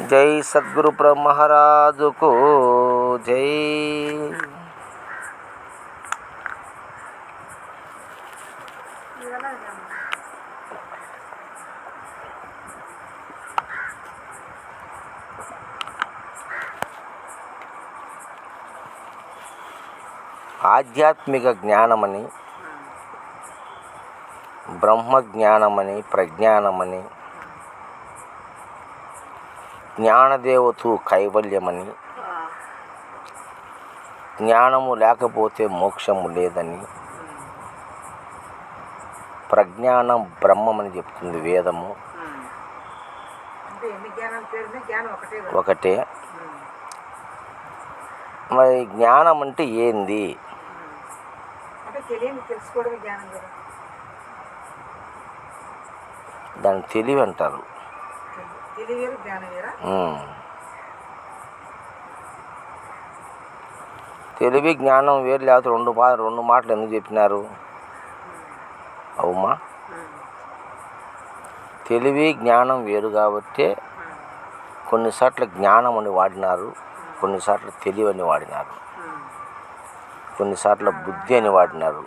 జై సద్గురు మహారాజుకు జై. ఆధ్యాత్మిక జ్ఞానమని, బ్రహ్మజ్ఞానమని, ప్రజ్ఞానమని, జ్ఞానదేవతు కైవల్యమని, జ్ఞానము లేకపోతే మోక్షము లేదని, ప్రజ్ఞానం బ్రహ్మమని చెప్తుంది వేదము. ఒకటే. మరి జ్ఞానం అంటే ఏంది? దాన్ని తెలివి అంటారు. తెలివి జ్ఞానం వేరు, లేకపోతే రెండు మాటలు ఎందుకు చెప్పినారు? అవుమా? తెలివి జ్ఞానం వేరు కాబట్టి కొన్నిసార్లు జ్ఞానం అని వాడినారు, కొన్నిసార్లు తెలివి అని వాడినారు, కొన్నిసార్లు బుద్ధి అని వాడినారు.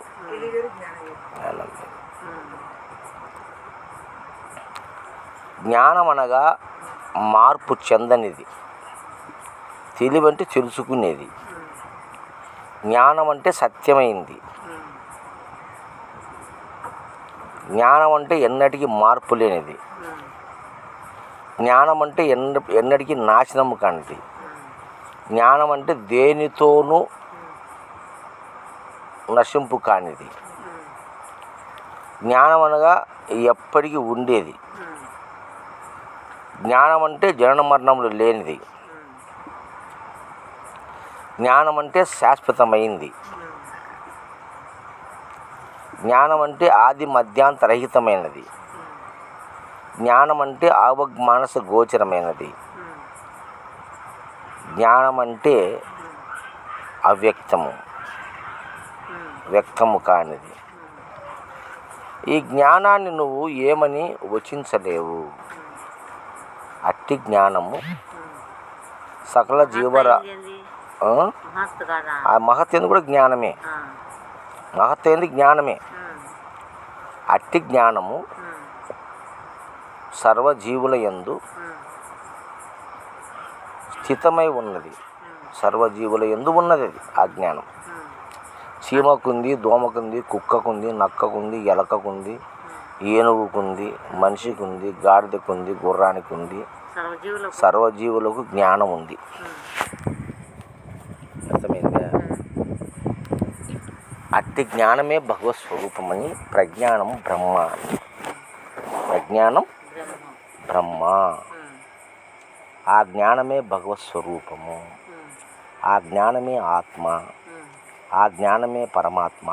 జ్ఞానం అనగా మార్పు చెందనిది. తెలివి అంటే తెలుసుకునేది. జ్ఞానం అంటే సత్యమైంది. జ్ఞానం అంటే ఎన్నటికీ మార్పు లేనిది. జ్ఞానం అంటే ఎన్నటికీ నాశనము కానిది. జ్ఞానం అంటే దేనితోనూ నశింపు కానిది. జ్ఞానం అనగా ఎప్పటికీ ఉండేది. జ్ఞానం అంటే జనన మరణములు లేనిది. జ్ఞానం అంటే శాశ్వతమైంది. జ్ఞానం అంటే ఆది మధ్యాంతరహితమైనది. జ్ఞానం అంటే ఆవగ్మానస గోచరమైనది. జ్ఞానం అంటే అవ్యక్తము, వ్యక్తము కానిది. ఈ జ్ఞానాన్ని నువ్వు ఏమని వచించలేవు. అట్టి జ్ఞానము సకల జీవరా ఆ మహత్తేంది కూడా జ్ఞానమే. మహత్తేంది జ్ఞానమే. అట్టి జ్ఞానము సర్వజీవుల యందు స్థితమై ఉన్నది. సర్వజీవుల యందు ఉన్నది అది. ఆ జ్ఞానం చీమకుంది, దోమకుంది, కుక్కకుంది, నక్కకుంది, ఎలకకుంది, ఏనుగుకుంది, మనిషికుంది, గాడిదకుంది, గుర్రానికి ఉంది. సర్వజీవులకు జ్ఞానం ఉంది. అర్థమైందా? అట్టి జ్ఞానమే భగవత్ స్వరూపమని, ప్రజ్ఞానం బ్రహ్మ అని. ప్రజ్ఞానం బ్రహ్మ. ఆ జ్ఞానమే భగవత్ స్వరూపము. ఆ జ్ఞానమే ఆత్మ. ఆ జ్ఞానమే పరమాత్మ.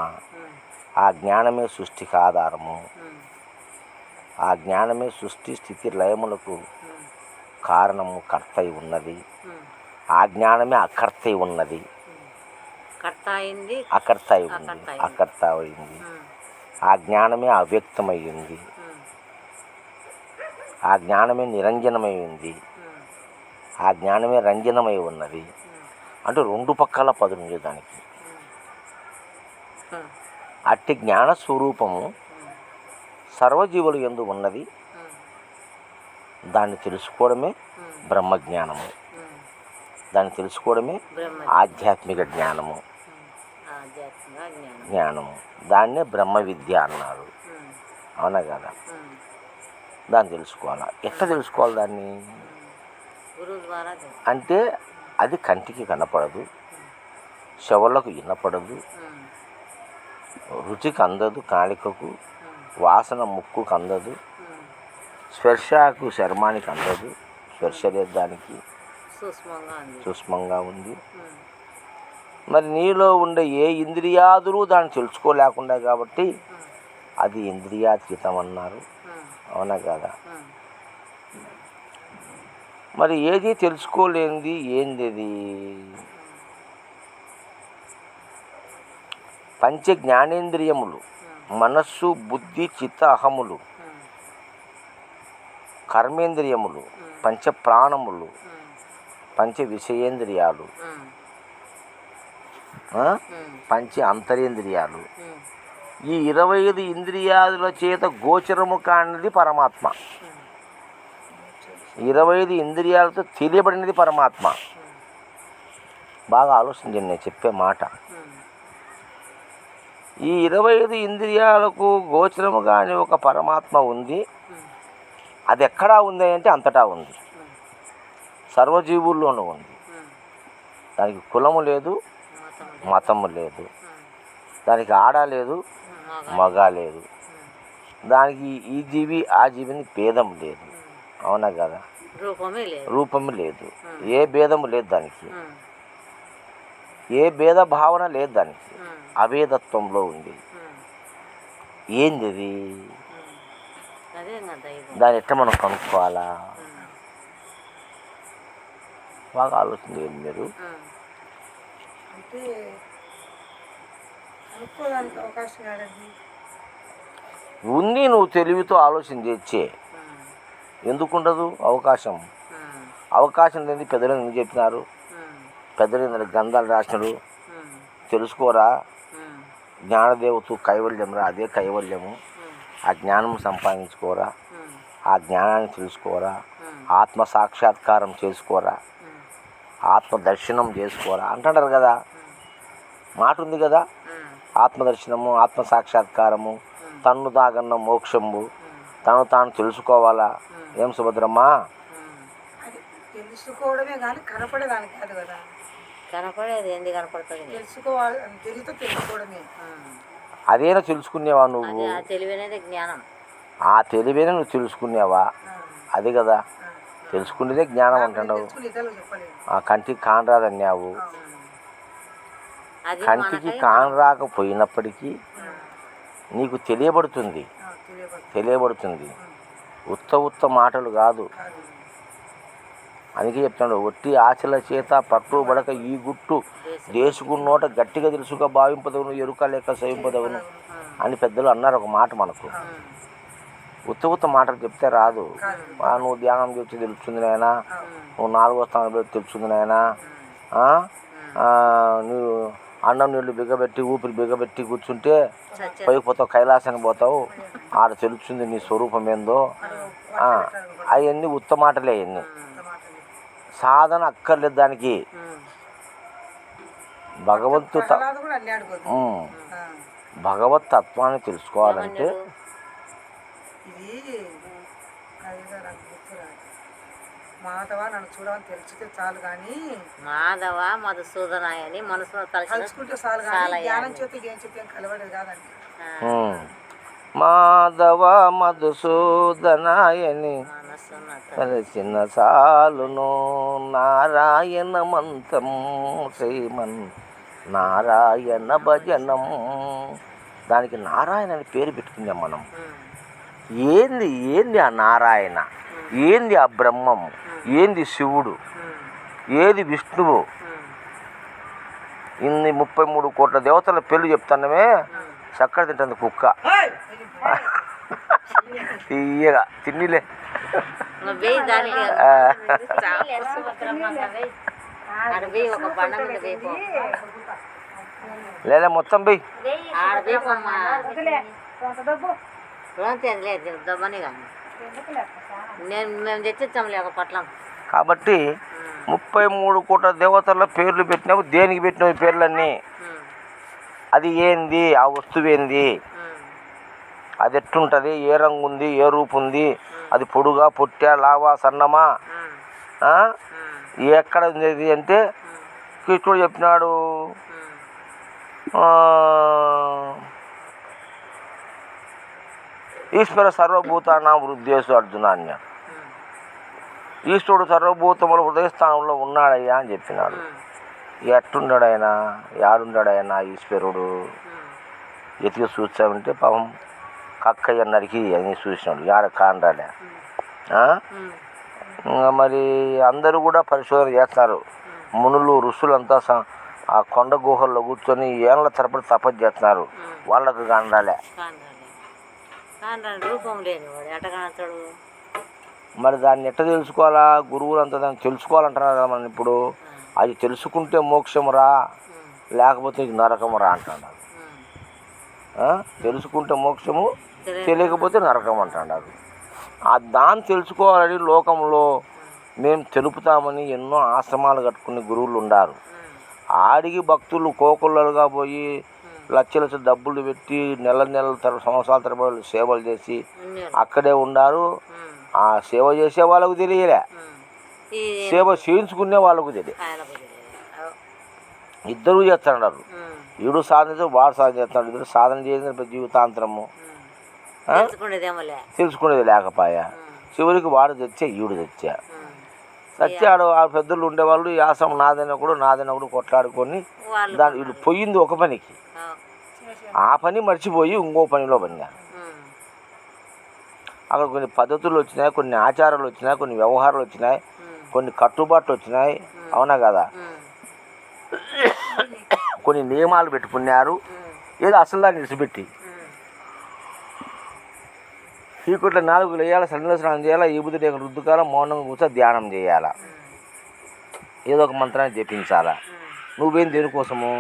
ఆ జ్ఞానమే సృష్టికి ఆధారము. ఆ జ్ఞానమే సృష్టి స్థితి లయములకు కారణము, కర్త అయి ఉన్నది. ఆ జ్ఞానమే అకర్త అయి ఉన్నది. అకర్త అయి ఉంది, అకర్త అయింది. ఆ జ్ఞానమే అవ్యక్తమయ్యింది. ఆ జ్ఞానమే నిరంజనమై ఉంది. ఆ జ్ఞానమే రంజనమై ఉన్నది. అంటే రెండు పక్కల పదును దానికి. అట్టి జ్ఞాన స్వరూపము సర్వజీవులు యందు ఉన్నది. దాన్ని తెలుసుకోవడమే బ్రహ్మజ్ఞానము. దాన్ని తెలుసుకోవడమే ఆధ్యాత్మిక జ్ఞానము. జ్ఞానము దాన్నే బ్రహ్మ విద్య అన్నారు. అవునా కదా? దాన్ని తెలుసుకోవాలా. ఎట్లా తెలుసుకోవాలి దాన్ని అంటే అది కంటికి కనపడదు, చెవులకు వినపడదు, రుచికి అందదు, కాళికకు వాసన ముక్కుకు అందదు, స్పర్శకు చర్మానికి అందదు. స్పర్శ లేదు దానికి, సూక్ష్మంగా ఉంది. మరి నీలో ఉండే ఏ ఇంద్రియాదులు దాన్ని తెలుసుకోలేకుండా కాబట్టి అది ఇంద్రియాతీతం అన్నారు. అవునా కదా? మరి ఏది తెలుసుకోలేనిది ఏంది? అది పంచ జ్ఞానేంద్రియములు, మనస్సు, బుద్ధి, చిత్త, అహములు, కర్మేంద్రియములు, పంచ ప్రాణములు, పంచ విషయేంద్రియాలు, పంచ అంతరేంద్రియాలు, ఈ 25 ఇంద్రియాల చేత గోచరము కానిది పరమాత్మ. 25 ఇంద్రియాలతో తెలియబడినది పరమాత్మ. బాగా ఆలోచించండి నేను చెప్పే మాట. ఈ 25 ఇంద్రియాలకు గోచరము కాని ఒక పరమాత్మ ఉంది. అది ఎక్కడా ఉంది అంటే అంతటా ఉంది, సర్వజీవుల్లోనూ ఉంది. దానికి కులము లేదు, మతము లేదు, దానికి ఆడ లేదు, మగ లేదు, దానికి ఈ జీవి ఆ జీవిని భేదం లేదు. అవునా కదా? రూపము లేదు, ఏ భేదము లేదు దానికి, ఏ భేద భావన లేదు దానికి, అభేదత్వంలో ఉంది. ఏంది అది? దాన్ని ఎట్లా మనం కనుక్కోవాలా? బాగా ఆలోచించండి మీరు. ఉంది, నువ్వు తెలివితో ఆలోచన చేచ్చే. ఎందుకుండదు అవకాశం? అవకాశం లేని పెద్దలు ఎందుకు చెప్పినారు? పెద్దలు గ్రంథాలు రాసినారు. తెలుసుకోరా, జ్ఞానదేవత కైవల్యంరా, అదే కైవల్యము. ఆ జ్ఞానం సంపాదించుకోరా, ఆ జ్ఞానాన్ని తెలుసుకోరా, ఆత్మ సాక్షాత్కారం చేసుకోరా, ఆత్మ దర్శనం చేసుకోరా అంటారు కదా. మాట ఉంది కదా, ఆత్మదర్శనము, ఆత్మ సాక్షాత్కారము, తన్ను దాగన్న మోక్షము, తను తాను తెలుసుకోవాలా. ఏం సుభద్రమ్మా? తెలుసుకోవడమే కానీ కనపడేదానికి కాదు కదా. కనపడేది ఏంది కనపడుతుంది? తెలుసుకోవాలి, తెలివితో తెలుసుకోవడమే. అదేనా తెలుసుకునేవా నువ్వు? తెలివైనది జ్ఞానం. ఆ తెలివైన నువ్వు తెలుసుకునేవా? అది కదా తెలుసుకునేదే జ్ఞానం అంటున్నావు. ఆ కంటికి కానరాదన్నావు. కంటికి కానరాకపోయినప్పటికీ నీకు తెలియబడుతుంది. ఉత్త మాటలు కాదు. అందుకే చెప్తాడు, ఒట్టి ఆశల చేత పట్టుబడక ఈ గుట్టు దేశకున్నోట గట్టిగా తెలుసుగా భావింపదవును, ఎరుక లేక సవింపదవును అని పెద్దలు అన్నారు ఒక మాట మనకు. ఉత్త మాటలు చెప్తే రాదు. నువ్వు ధ్యానం చేసి తెలుస్తుంది నాయనా, నువ్వు 4వ స్థానం పెట్టి తెలుస్తుంది నాయనా, నువ్వు అన్నం నీళ్ళు బిగబెట్టి ఊపిరి బిగబెట్టి కూర్చుంటే పోయిపోతావు, కైలాసానికి పోతావు, ఆడ తెలుస్తుంది నీ స్వరూపం ఏందో. అవన్నీ ఉత్త మాటలే. అవన్నీ సాధన అక్కర్లేదు దానికి. భగవత్ తత్వాన్ని తెలుసుకోవాలంటే మాధవ నన్ను చూడమని తెలిసితే చాలు కానీ, మాధవ మధుసూదనాయని మనసులో తలుచుకుంటే చాలు కానీ జ్ఞానం చేత ఏం చెప్పి కలవడేది కాదండి. మాధవ మధుసూదనాయని తెలిసిన చాలును, నారాయణ మంత్రం శ్రీమన్ నారాయణ భజనం. దానికి నారాయణ అని పేరు పెట్టుకుందాం మనం. ఏంది ఆ నారాయణ? ఏంది ఆ బ్రహ్మము? ఏంది శివుడు? ఏది విష్ణువు? ఇన్ని 33 కోట్ల దేవతల పేర్లు చెప్తానమే, చక్కడ తింటుంది కుక్క తీయగా తిన్నిలే. లేదా మొత్తం బెయ్యి. కాబట్టి 33 కోట్ల దేవతల పేర్లు పెట్టినావు. దేనికి పెట్టినావు ఈ పేర్లన్నీ? అది ఏంది? ఆ వస్తువు ఏంది? అది ఎట్టుంటుంది? ఏ రంగు ఉంది? ఏ రూపు ఉంది? అది పొడుగా, పొట్టా, లావా, సన్నమా, ఎక్కడ ఉంది అంటే కృష్ణుడు చెప్పినాడు, ఈశ్వర సర్వభూతానాం హృదయేషు అర్జున అన్నాడు. ఈశ్వరుడు సర్వభూతముల హృదయస్థానంలో ఉన్నాడయ్యా అని చెప్పినాడు. ఎట్టుండాడు ఆయన? యాడుండాడు ఆయన ఈశ్వరుడు? ఎతికి చూసామంటే పాపం కక్కయ్య నరికి అని చూసినాడు, యాడ కానరాలే. మరి అందరూ కూడా పరిశోధన చేస్తున్నారు. మునులు ఋషులంతా ఆ కొండ గుహల్లో కూర్చొని ఏళ్ళ తరబడి తపస్సు చేస్తున్నారు, వాళ్ళకు కానరాలే. రూపం లేనివాడు ఎట కానతాడు? మరి దాన్ని ఎట్లా తెలుసుకోవాలా? గురువులు అంతా దాన్ని తెలుసుకోవాలంటున్నారు కదా మనం ఇప్పుడు. అది తెలుసుకుంటే మోక్షమురా, లేకపోతే నరకమురా అంటున్నారు. తెలుసుకుంటే మోక్షము, తెలియకపోతే నరకం అంటున్నారు. దాన్ని తెలుసుకోవాలని లోకంలో మేము తెలుపుతామని ఎన్నో ఆశ్రమాలు కట్టుకునే గురువులు ఉన్నారు. ఆడికి భక్తులు కోకొల్లలుగా పోయి లక్షల డబ్బులు పెట్టి నెలల సంవత్సరాల తరబడి సేవలు చేసి అక్కడే ఉన్నారు. ఆ సేవ చేసే వాళ్ళకు తెలియలే, సేవ చేయించుకునే వాళ్ళకు తెలియదు. ఇద్దరూ చేస్తున్నారు. వీడు సాధన వాడు సాధన చేస్తున్నాడు. ఇద్దరు సాధన చేసిన జీవితాంతరము తెలుసుకునేది లేకపోయా. చివరికి వాడు తెచ్చా, ఈడు తెచ్చా. సత్యాడు ఆ పెద్దలు ఉండేవాళ్ళు ఈ ఆశ్రమం నాదైనప్పుడు కొట్లాడుకొని దాని వీడు పోయింది ఒక పనికి, ఆ పని మర్చిపోయి ఇంకో పనిలో పడినారు. అక్కడ కొన్ని పద్ధతులు వచ్చినాయి, కొన్ని ఆచారాలు వచ్చినాయి, కొన్ని వ్యవహారాలు వచ్చినాయి, కొన్ని కట్టుబాట్లు వచ్చినాయి. అవునా కదా? కొన్ని నియమాలు పెట్టుకున్నారు. ఏదో అసలు దాన్ని విడిచిపెట్టి చీకట్ల 4 వేయాలి, సన్నిల స్నానం చేయాలా, ఈ బుద్ధి రుద్దుకాల, మౌనంగా కూర్చో ధ్యానం చేయాలా, ఏదో ఒక మంత్రాన్ని జపించాలా. నువ్వేం దేనికోసము?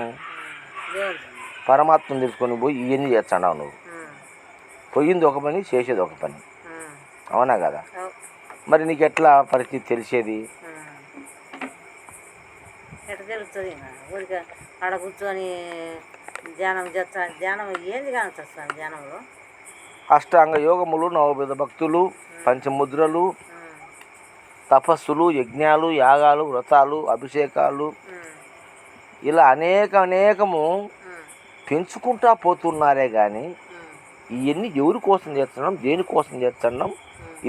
పరమాత్మను తెలుసుకొని పోయి ఇవన్నీ చేస్తున్నావు. నువ్వు పోయింది ఒక పని, చేసేది ఒక పని. అవునా కదా? మరి నీకు ఎట్లా పరిస్థితి తెలిసేది? ఎట్లా తెలుస్తుంది? ఆడ కూర్చొని ధ్యానం చేస్తాను. ధ్యానం ఏంది కానిస్తాను? ధ్యానంలో అష్టాంగ యోగములు, నవవిధ భక్తులు, పంచముద్రలు, తపస్సులు, యజ్ఞాలు, యాగాలు, వ్రతాలు, అభిషేకాలు, ఇలా అనేకము పెంచుకుంటా పోతున్నారే కానీ ఇవన్నీ ఎవరి కోసం చేస్తున్నాం, దేనికోసం చేస్తున్నాం,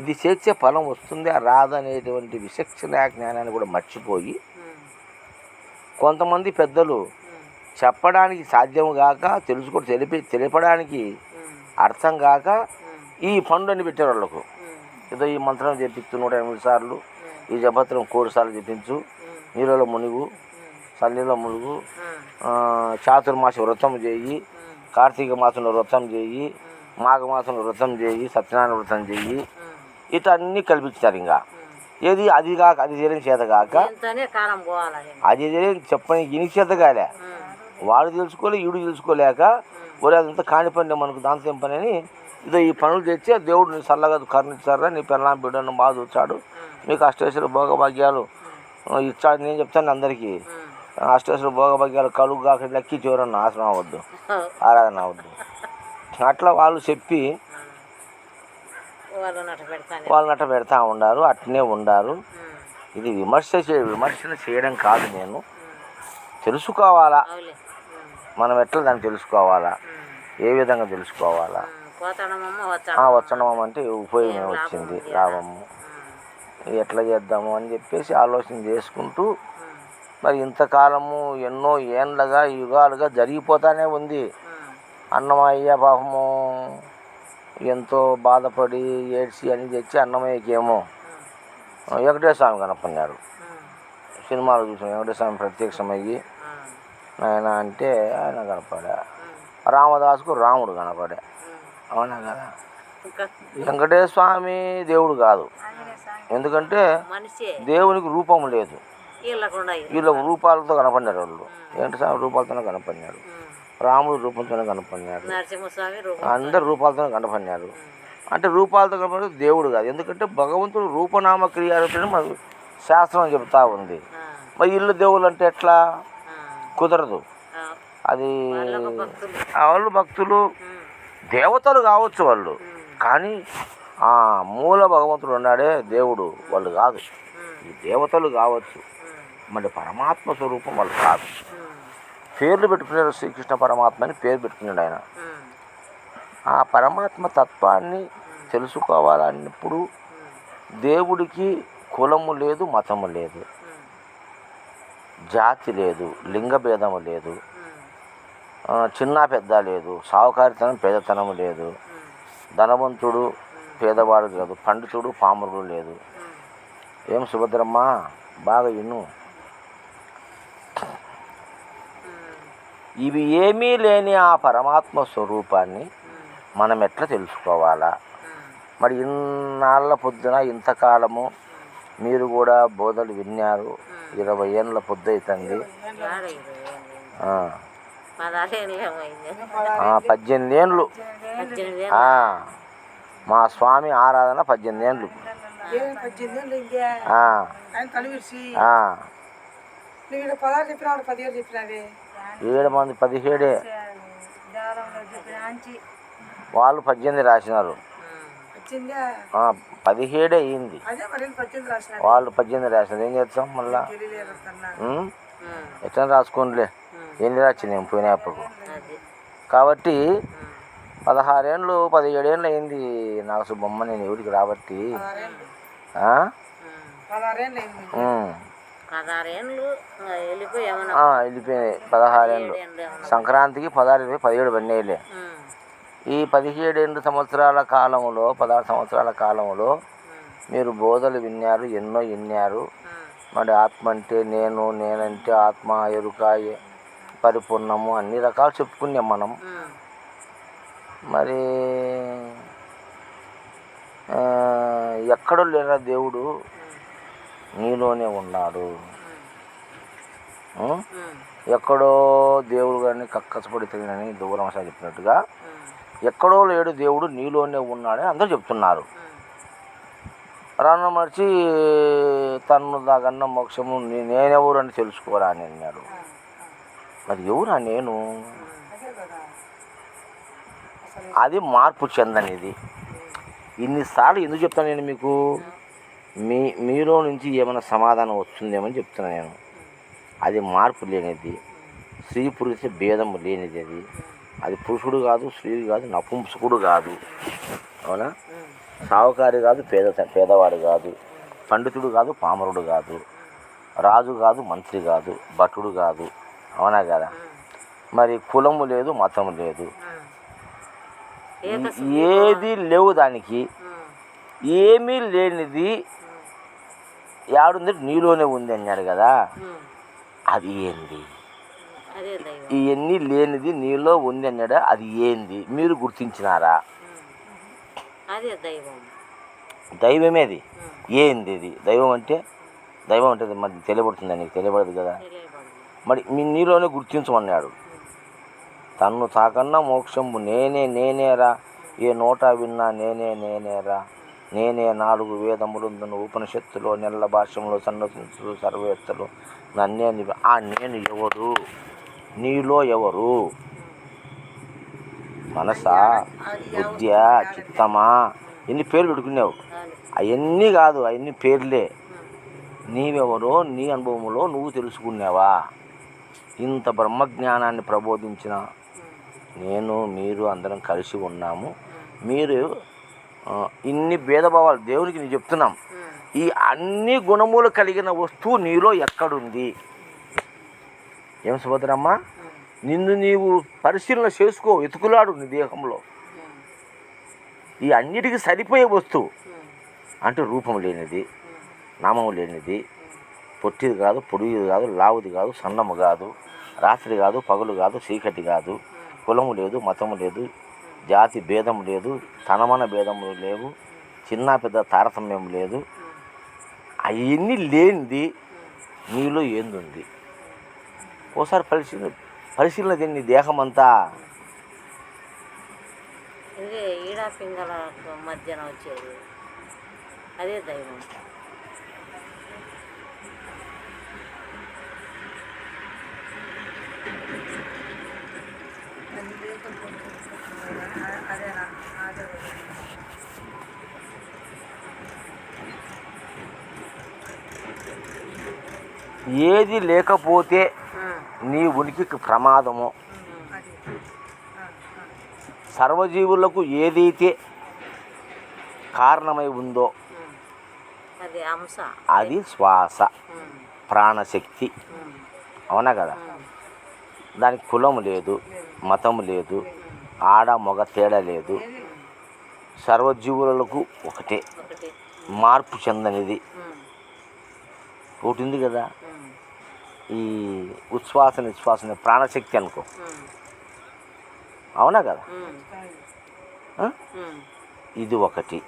ఇది చేసే ఫలం వస్తుందా రాదనేటువంటి విచక్షణ జ్ఞానాన్ని కూడా మర్చిపోయి కొంతమంది పెద్దలు చెప్పడానికి సాధ్యం కాక, తెలిపడానికి అర్థం కాక ఈ పనులన్నీ పెట్టారు వాళ్ళకు. ఏదో ఈ మంత్రం చెప్పించు 108 సార్లు, ఈ జపత్రం 3 సార్లు చెప్పించు, నీళ్ళలో మునుగు, చల్లీలో మునుగు, చాతుర్మాస వ్రతం చేయి, కార్తీక మాసంలో వ్రతం చేయి, మాఘమాసంలో వ్రతం చేయి, సత్యనారాయణ వ్రతం చేయి, ఇటన్నీ కల్పించారు. ఇంకా ఏది అది కాక, అది చేయడం చేత కాక, అది చేయడం చెప్పని ఇని చేత కాలే. వాడు తెలుసుకోలే, ఈడు తెలుసుకోలేక ఒరే అదంతా కాని పని మనకు దాంతో ఏం పని అని ఇదో ఈ పనులు తెచ్చి దేవుడు నీ చల్లగా కరుణించారా, నీ పిల్లం బిడ్డను బాగా చూచాడు, మీకు అష్టేశ్వర భోగభాగ్యాలు ఇచ్చాడు. నేను చెప్తాను అందరికీ, అష్టేశ్వర భోగభాగ్యాలు కలుగు కాక లెక్కి చివరన్న నాశనం అవ్వద్దు, ఆరాధన అవ్వద్దు. అట్లా వాళ్ళు చెప్పి వాళ్ళు నట పెడతా ఉన్నారు, అట్నే ఉండారు. ఇది విమర్శన చేయడం కాదు. నేను తెలుసుకోవాలా, మనం ఎట్లా దాన్ని తెలుసుకోవాలా, ఏ విధంగా తెలుసుకోవాలా. వచ్చడమమ్మ అంటే ఉపయోగం వచ్చింది, లాభము ఎట్లా చేద్దాము అని చెప్పేసి ఆలోచన చేసుకుంటూ మరి ఇంతకాలము ఎన్నో ఏండ్లుగా యుగాలుగా జరిగిపోతానే ఉంది. అన్నమయ్య పాపము ఎంతో బాధపడి ఏడ్చి అని తెచ్చి అన్నమయ్యకేమో వెంకటేశ్వర స్వామి కనపడినాడు. సినిమాలు చూసిన వెంకటేశ్వర స్వామి ప్రత్యక్షమయ్యి ఆయన అంటే ఆయన కనపడా, రామదాసుకు రాముడు కనపడా. అవునా కదా? వెంకటేశ్వర స్వామి దేవుడు కాదు, ఎందుకంటే దేవునికి రూపం లేదు. వీళ్ళ రూపాలతో కనపడినారు వాళ్ళు. వెంకటేశ్వర స్వామి రూపాలతోనే కనపడినాడు, రాముడు రూపంతోనే కనపడినాడు, అందరు రూపాలతోనే కనపడినారు. అంటే రూపాలతో కనపడే దేవుడు కాదు, ఎందుకంటే భగవంతుడు రూపనామ క్రియారూపణ మనకు శాస్త్రం చెబుతూ ఉంది. మరి ఇల్లు దేవుళ్ళు అంటే ఎట్లా? కుదరదు. అది వాళ్ళు భక్తులు, దేవతలు కావచ్చు వాళ్ళు, కానీ ఆ మూల భగవంతుడు ఉన్నాడే దేవుడు, వాళ్ళు కాదు. ఈ దేవతలు కావచ్చు, మరి పరమాత్మ స్వరూపం వాళ్ళు కాదు. పేర్లు పెట్టుకున్నాడు, శ్రీకృష్ణ పరమాత్మ అని పేరు పెట్టుకున్నాడు ఆయన. ఆ పరమాత్మ తత్వాన్ని తెలుసుకోవాలన్నప్పుడు దేవుడికి కులము లేదు, మతము లేదు, జాతి లేదు, లింగ భేదము లేదు, చిన్న పెద్ద లేదు, సావుకారితనం పేదతనం లేదు, ధనవంతుడు పేదవాడు లేదు, పండితుడు పామరుడు లేదు. ఏం సుభద్రమ్మ బాగా విను. ఇవి ఏమీ లేని ఆ పరమాత్మ స్వరూపాన్ని మనం ఎట్లా తెలుసుకోవాలా, మరి ఇన్నాళ్ళ పొద్దున ఇంతకాలము మీరు కూడా బోధలు విన్నారు. 20 ఏళ్ళ పొద్దు అవుతుంది. 18 ఏళ్ళు మా స్వామి ఆరాధన 18 ఏళ్ళు. 18 ఏళ్ళు ఇంకే ఆయన కలిసి 16 చెప్పినాడు, 17 చెప్పినవి 7 మంది 17 వాళ్ళు 18 రాసినారు. 17 అయింది, వాళ్ళు 18 రాసినారు. ఏం చేస్తాం మళ్ళా? ఎట్లా రాసుకోండిలే, ఎన్ని రాసి నేను పోయినప్పుడు. కాబట్టి 16 ఏళ్ళు 17 ఏళ్ళు అయింది నాకు సుబ్బమ్మ, నేను ఎవరికి రాబట్టి. 16 ఏళ్ళు సంక్రాంతికి 16 17 పడినాయిలే. ఈ 17 సంవత్సరాల కాలంలో 16 సంవత్సరాల కాలంలో మీరు బోధలు విన్నారు, ఎన్నో విన్నారు. మరి ఆత్మ అంటే నేను, నేనంటే ఆత్మ, ఎరుక, పరిపూర్ణము అన్ని రకాలు చెప్పుకున్నాం మనం. మరి ఎక్కడో లేరా దేవుడు, నీలోనే ఉన్నాడు. ఎక్కడో దేవుడు కానీ కక్కసపడితేనని దూరం చెప్పినట్టుగా ఎక్కడో లేడు దేవుడు, నీలోనే ఉన్నాడని అందరూ చెప్తున్నారు. రాను మర్చి తన్ను దాగన్న మోక్షము నేనెవరు అని తెలుసుకోరా అని అన్నాడు. మరి ఎవరా నేను? అది మార్పు చెందనిది. ఇన్నిసార్లు ఎందుకు చెప్తాను నేను మీకు? మీలో నుంచి ఏమైనా సమాధానం వస్తుందేమని చెప్తున్నాను నేను. అది మార్పు లేనిది, స్త్రీ పురుష భేదము లేనిది. అది పురుషుడు కాదు, స్త్రీ కాదు, నపుంసకుడు కాదు, అవునా? సావుకారి కాదు, పేదవాడు కాదు, పండితుడు కాదు, పామరుడు కాదు, రాజు కాదు, మంత్రి కాదు, భటుడు కాదు, అవునా కదా? మరి కులము లేదు, మతము లేదు, ఏది లేవు. దానికి ఏమీ లేనిది యాడుంది? నీలోనే ఉంది అన్నాడు కదా. అది ఏంది? ఇవన్నీ లేనిది నీలో ఉంది అన్నాడు. అది ఏంది మీరు గుర్తించినారా? దైవమేది. ఏంది ఇది? దైవం అంటే మరి తెలియబడుతుందా? నీకు తెలియబడదు కదా. మరి నీలోనే గుర్తించమన్నాడు. తన్ను తాకన్నా మోక్షము నేనేరా, ఏ నోట విన్నా నేనేరా, నేనే 4 వేదములు ఉపనిషత్తులో నెల్ల భాష్యంలో సన్నసించు సర్వేత్తలు నన్నే. ఆ నేను ఎవరు? నీలో ఎవరు? మనసా, బుద్ధ్య, చిత్తమా, ఎన్ని పేర్లు పెట్టుకున్నావు? అవన్నీ కాదు, అవన్నీ పేర్లే. నీవెవరో నీ అనుభవంలో నువ్వు తెలుసుకున్నావా? ఇంత బ్రహ్మజ్ఞానాన్ని ప్రబోధించిన నేను, మీరు అందరం కలిసి ఉన్నాము. మీరు ఇన్ని భేదభావాలు దేవునికి నేను చెప్తున్నాం. ఈ అన్ని గుణములు కలిగిన వస్తువు నీలో ఎక్కడుంది? ఏం సుభద్రమ్మ, నిన్ను నీవు పరిశీలన చేసుకో, ఎతుకులాడు నీ దేహంలో. ఈ అన్నిటికీ సరిపోయే వస్తువు అంటే రూపం లేనిది, నామం లేనిది, పొట్టిది కాదు, పొడిది కాదు, లావుది కాదు, సన్నము కాదు, రాత్రి కాదు, పగలు కాదు, చీకటి కాదు, కులము లేదు, మతము లేదు, జాతి భేదం లేదు, తనమన భేదములు లేవు, చిన్న పెద్ద తారతమ్యం లేదు. అవన్నీ లేనిది నీలో ఏందుంది? ఓసారి పరిశీలన తిని నీ దేహం అంతా. ఈడా పింగళ మధ్యన వచ్చేది అదే దైవం. ఏది లేకపోతే నీ ఉనికికి ప్రమాదము. సర్వజీవులకు ఏదైతే కారణమై ఉందో అది శ్వాస, ప్రాణశక్తి, అవునా కదా? దానికి కులము లేదు, మతము లేదు, ఆడ మగ తేడా లేదు. సర్వజీవులకు ఒకటే, మార్పు చెందనిది ఒకటి ఉంది కదా. ఈ ఉచ్ఛ్వాస నిశ్వాస ప్రాణశక్తి అనుకో, అవునా కదా? ఇది ఒకటి.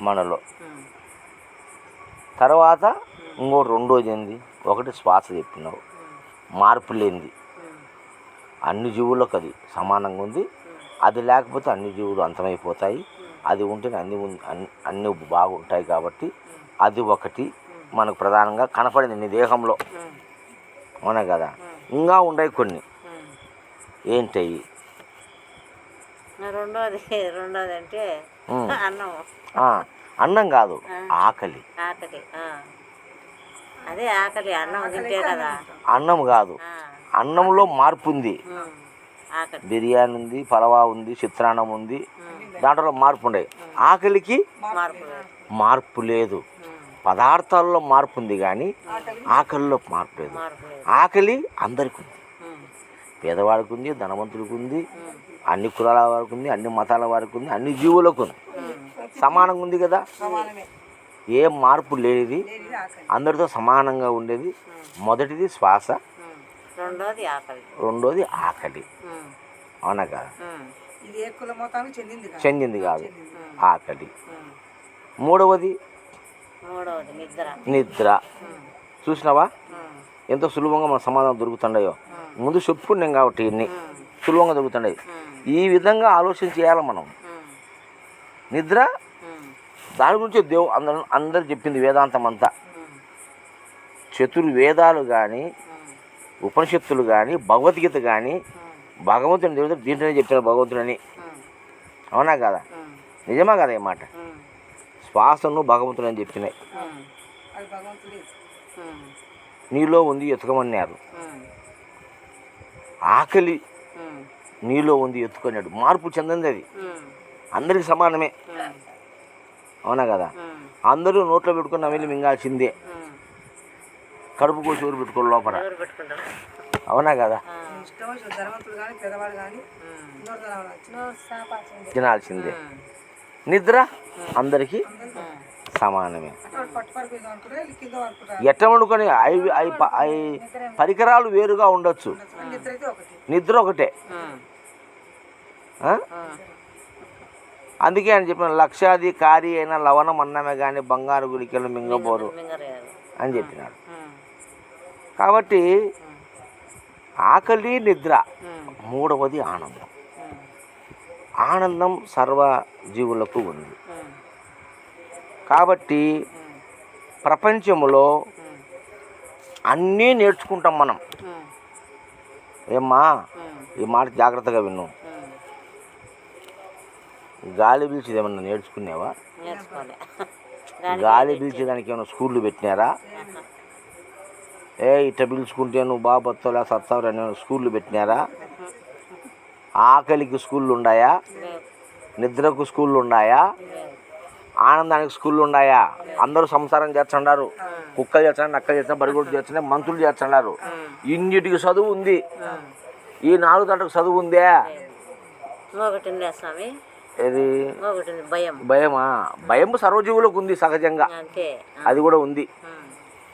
మనలో. తర్వాత ఇంకోటి రెండోది ఏంది, ఒకటి శ్వాస చెప్పినావు, మార్పు లేనిది. అన్ని జీవులకు అది సమానంగా ఉంది. అది లేకపోతే అన్ని జీవులు అంతమైపోతాయి. అది ఉంటేనే అన్ని బాగుంటాయి. కాబట్టి అది ఒకటి మనకు ప్రధానంగా కనపడింది నీ దేహంలో, అవునా కదా. ఇంకా ఉన్నాయి కొన్ని, ఏంటవి? రెండోది అంటే అన్నం. అన్నం కాదు, ఆకలి. అదే ఆకలి, అన్నం తింటే కదా. అన్నం కాదు, అన్నంలో మార్పు ఉంది. బిర్యానీ ఉంది, పలవా ఉంది, చిత్రాన్నం ఉంది, దాంట్లో మార్పు ఉన్నాయి. ఆకలికి మార్పు లేదు. పదార్థాల్లో మార్పు ఉంది కానీ ఆకలిలో మార్పు లేదు. ఆకలి అందరికి ఉంది, పేదవాడికి ఉంది, ధనవంతుడికి ఉంది, అన్ని కులాల వారికి ఉంది, అన్ని మతాల వారికి ఉంది, అన్ని జీవులకు ఉంది, సమానంగా ఉంది కదా. ఏ మార్పు లేనిది, అందరితో సమానంగా ఉండేది. మొదటిది శ్వాస, రెండోది ఆకలి, అవునా కదా. చెందింది కాదు ఆకలి. మూడవది నిద్ర. చూసినావా ఎంత సులభంగా మన సమాధానం దొరుకుతుండయో. ముందు చెప్పుకున్నాం కాబట్టి ఇన్ని సులభంగా దొరుకుతుండయి. ఈ విధంగా ఆలోచన చేయాలి మనం. నిద్ర దాని గురించి అందరు చెప్పింది వేదాంతం అంతా. చతుర్వేదాలు కానీ ఉపనిషత్తులు కానీ భగవద్గీత కానీ భగవంతుని దేవుడు దీంట్లోనే చెప్పారు భగవంతుడని, అవునా కదా. నిజమా కదా ఈ మాట. శ్వాసను భగవంతుడు అని చెప్పినాయి. నీలో ఉంది ఎత్తుకోమన్నారు. ఆకలి నీలో ఉంది ఎత్తుకున్నాడు. మార్పు చెందింది అది, అందరికి సమానమే, అవునా కదా. అందరూ నోట్లో పెట్టుకుని నమిలి మింగాల్సిందే. కడుపు కోసి ఊరు పెట్టుకోవాలి లోపల, అవునా కదా. తినాల్సిందే. నిద్ర అందరికీ సమానమే. ఎట్లా వండుకొని పరికరాలు వేరుగా ఉండొచ్చు, నిద్ర ఒకటే. అందుకే అని చెప్పిన లక్షాధికారి అయిన లవణం అన్నమే కానీ బంగారు గులికలు మింగబోరు అని చెప్పినాడు. కాబట్టి ఆకలి, నిద్ర. మూడవది ఆనందం. ఆనందం సర్వ జీవులకు ఉంది. కాబట్టి ప్రపంచంలో అన్నీ నేర్చుకుంటాం మనం. ఏమ్మా ఈ మాట జాగ్రత్తగా విను. గాలి పీల్చేది ఏమన్నా నేర్చుకునేవా? గాలి పీల్చేదానికి ఏమైనా స్కూళ్ళు పెట్టినారా? ఇట్లా పీల్చుకుంటే నువ్వు బాగా బతవులా సత్తావురా అని స్కూళ్ళు పెట్టినారా? ఆకలికి స్కూళ్ళు ఉన్నాయా? నిద్రకు స్కూళ్ళు ఉన్నాయా? ఆనందానికి స్కూళ్ళు ఉన్నాయా? అందరూ సంసారం చేస్తున్నారు. కుక్కలు చేస్తున్నారు, నక్కలు చేస్తున్నారు, బరిగొడ్డు చేస్తున్నారు, మంత్రులు చేస్తున్నారు. ఇన్నిటికి చదువు ఉంది. ఈ 4 గంటలకు చదువు ఉందే? ఇది భయమా? భయం సర్వజీవులకు ఉంది సహజంగా, అది కూడా ఉంది.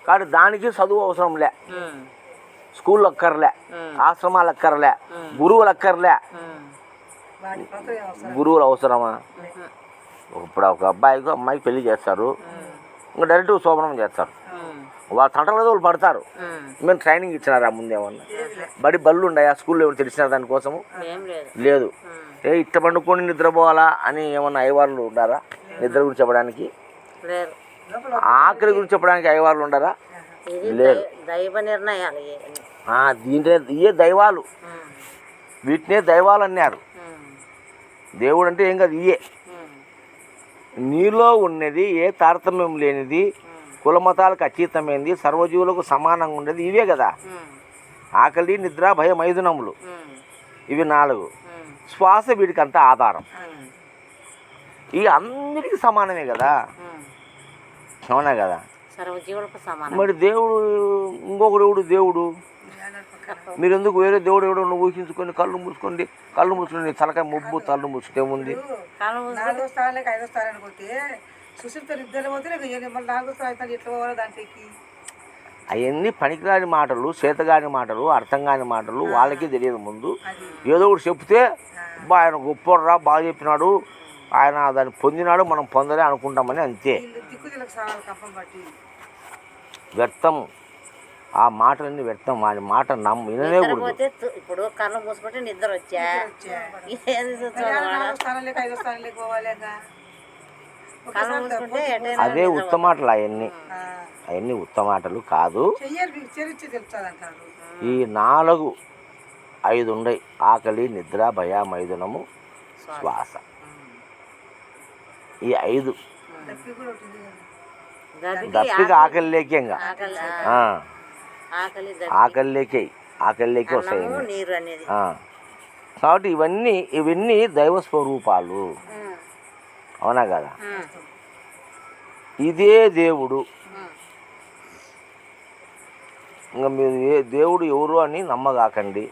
కానీ దానికి చదువు అవసరంలే. స్కూళ్ళు అక్కర్లే, ఆశ్రమాలు అక్కర్లే, గురువులు అక్కర్లే. గురువులు అవసరమా? ఇప్పుడు ఒక అబ్బాయికి అమ్మాయికి పెళ్లి చేస్తారు, ఇంకా డైరెక్ట్ శోభనం చేస్తారు. వాళ్ళ తంటల వాళ్ళు పడతారు. మేము ట్రైనింగ్ ఇచ్చినారా ముందేమన్నా? బళ్ళు ఉన్నాయా? స్కూల్లో ఏమైనా తెలిసినారా దానికోసము? లేదు. ఇట్ట పండుకొని నిద్రపోవాలా అని ఏమన్నా అయ్యవాళ్ళు ఉన్నారా నిద్ర గురించి చెప్పడానికి? ఆకలి గురించి చెప్పడానికి అయ్యవాళ్ళు ఉండరా? లేదు. దైవ నిర్ణయాలు దీంట్లో ఇవే దైవాలు. వీటినే దైవాలు అన్నారు. దేవుడు అంటే ఏం కాదు, ఇయే. నీలో ఉన్నది ఏ తారతమ్యం లేనిది, కులమతాలకు అతీతమైనది, సర్వజీవులకు సమానంగా ఉండేది ఇవే కదా. ఆకలి, నిద్ర, భయం 5 నములు. ఇవి 4. శ్వాస వీడికంతా ఆధారం. ఇవి అందరికీ సమానమే కదా, అవునా కదా. మరి దేవుడు ఇంకొకడు దేవుడు. మీరు ఎందుకు వేరే దేవుడు ఎవడో ఊహించుకొని కళ్ళు మూసుకొని తలకాయ ముబ్బు తల్లు మూసుకేముంది? అవన్నీ పనికిరాని మాటలు, చేతగాని మాటలు, అర్థం కాని మాటలు. వాళ్ళకి తెలియదు. ముందు ఏదో ఒకటి చెప్తే ఆయన గొప్పరా బాగా చెప్పినాడు ఆయన దాన్ని పొందినాడు, మనం పొందలే అనుకుంటామని అంతే. వీళ్ళు దిక్కుదిలకు సాగాలి కప్పం పట్టి. వ్యర్థం, ఆ మాటలన్నీ వ్యర్థం. వాడి మాట వినలేకూడదు. నిద్రపోతే ఇప్పుడు కళ్ళు మూసుకుంటే నిద్ర వచ్చా ఏది చూస్తావు? 4వ స్థానం లేక 5వ స్థానం లేక పోవాలేక కళ్ళు మూసుకుంటే ఎటైనా అదే ఉత్తమాటలు. అవన్నీ ఉత్తమాటలు కాదు. చెయ్యాలి, మీకు చరిత్ర తెలుస్తుంది అంటారు. ఈ 4, 5 ఉన్నాయి. ఆకలి, నిద్ర, భయ, మైథునము, శ్వాస. ఈ 5 తప్పి కూడా ఉంటుంది కదా. దప్పిక ఆకలి లేకేంగా, ఆకలి లేకే వస్తాయి. నీరు అనేది. కాబట్టి ఇవన్నీ దైవ స్వరూపాలు. అవునా కదా? ఇదే దేవుడు. ఇంకా మీరు దేవుడు ఎవరు అని నమ్మగాకండి.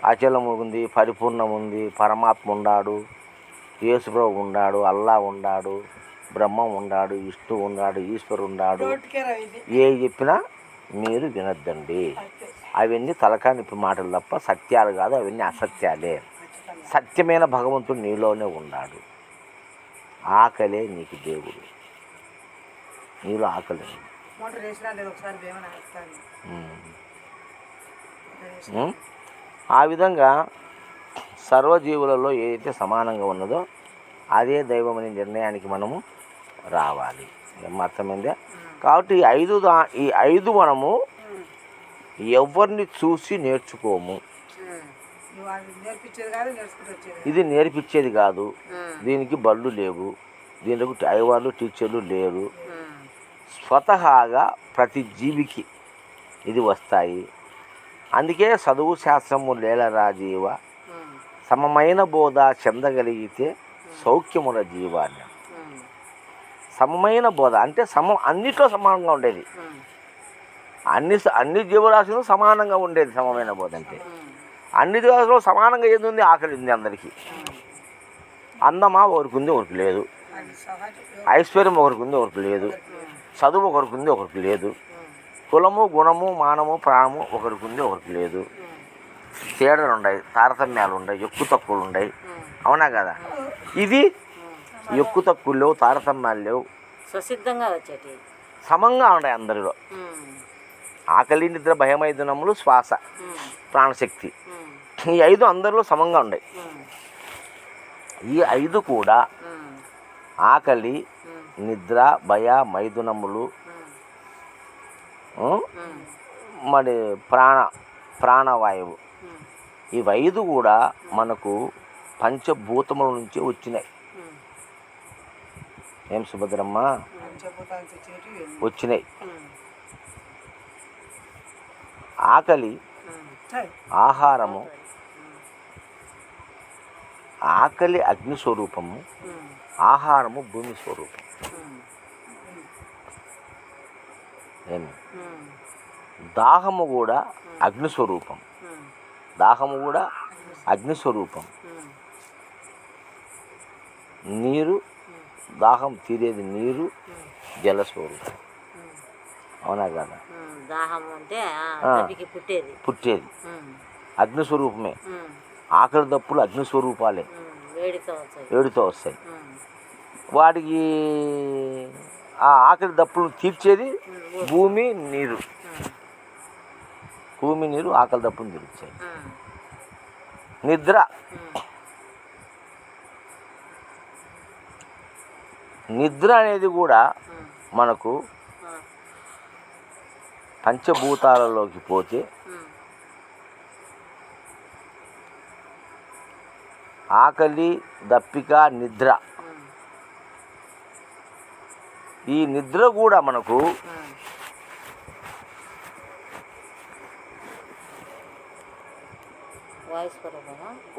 అచలం ఉంది, పరిపూర్ణం ఉంది, పరమాత్మ ఉన్నాడు, యేసుప్రభు ఉన్నాడు, అల్లా ఉన్నాడు, బ్రహ్మం ఉన్నాడు, విష్ణు ఉన్నాడు, ఈశ్వరు ఉన్నాడు. ఏ చెప్పినా మీరు వినొద్దండి. అవన్నీ తలకానిప్పి మాటలు తప్ప సత్యాలు కాదు. అవన్నీ అసత్యాలే. సత్యమైన భగవంతుడు నీలోనే ఉన్నాడు. ఆకలే నీకు దేవుడు. నీలో ఆకలి. ఆ విధంగా సర్వజీవులలో ఏదైతే సమానంగా ఉన్నదో అదే దైవం అనే నిర్ణయానికి మనము రావాలి. అర్థమైందే? కాబట్టి ఈ ఐదు మనము ఎవరిని చూసి నేర్చుకోము. ఇది నేర్పించేది కాదు. దీనికి బళ్ళు లేవు, దీనికి అయ్యవాళ్ళు టీచర్లు లేరు. స్వతహాగా ప్రతి జీవికి ఇది వస్తాయి. అందుకే చదువు శాస్త్రము లేలరాజీవ సమమైన బోధ చెందగలిగితే సౌఖ్యముల జీవాన్ని. సమమైన బోధ అంటే అన్నిట్లో సమానంగా ఉండేది. అన్ని జీవరాశులు సమానంగా ఉండేది సమమైన బోధ అంటే. అన్ని జీవరాశులు సమానంగా ఏది ఉంది? ఆకలి ఉంది అందరికీ. అందమా ఒకరికి ఉంది, ఒకరికి లేదు. ఐశ్వర్యం ఒకరికి ఉంది, ఒకరికి లేదు. చదువు ఒకరికి ఉంది, ఒకరికి లేదు. కులము, గుణము, మానము, ప్రాణము ఒకరికి ఉంది, ఒకరికి లేదు. తేడాలు ఉన్నాయి, తారతమ్యాలు ఉన్నాయి, ఎక్కువ తక్కువలు ఉన్నాయి. అవునా కదా? ఇది ఎక్కువ తక్కువలు లేవు, తారతమ్యాలు లేవు, స్వసిద్ధంగా వచ్చేటి సమంగా ఉన్నాయి అందరిలో. ఆకలి, నిద్ర, భయమైదునములు, శ్వాస, ప్రాణశక్తి, ఈ 5 అందరిలో సమంగా ఉన్నాయి. ఈ 5 కూడా ఆకలి, నిద్ర, భయ, మైథునములు, మరి ప్రాణవాయువు, ఈ 5 కూడా మనకు పంచభూతముల నుంచి వచ్చినాయి. ఏం సుభద్రమ్మ? వచ్చినాయి. ఆకలి ఆహారము, ఆకలి అగ్ని స్వరూపము, ఆహారము భూమి స్వరూపం. ఏమి? దాహము కూడా అగ్నిస్వరూపం. దాహము కూడా అగ్నిస్వరూపం. నీరు, దాహం తీరేది నీరు, జలస్వరూపం. అవునా కదా? దాహం అంటే పుట్టేది అగ్నిస్వరూపమే. ఆకలి దప్పులు అగ్నిస్వరూపాలే, వేడితో వస్తాయి. వాటికి ఆ ఆకలి దప్పులను తీర్చేది భూమి, నీరు. భూమి, నీరు ఆకలి దప్పులను తీర్చాయి. నిద్ర అనేది కూడా మనకు పంచభూతాలలోకి పోతే ఆకలి, దప్పిక, నిద్ర, ఈ నిద్ర కూడా మనకు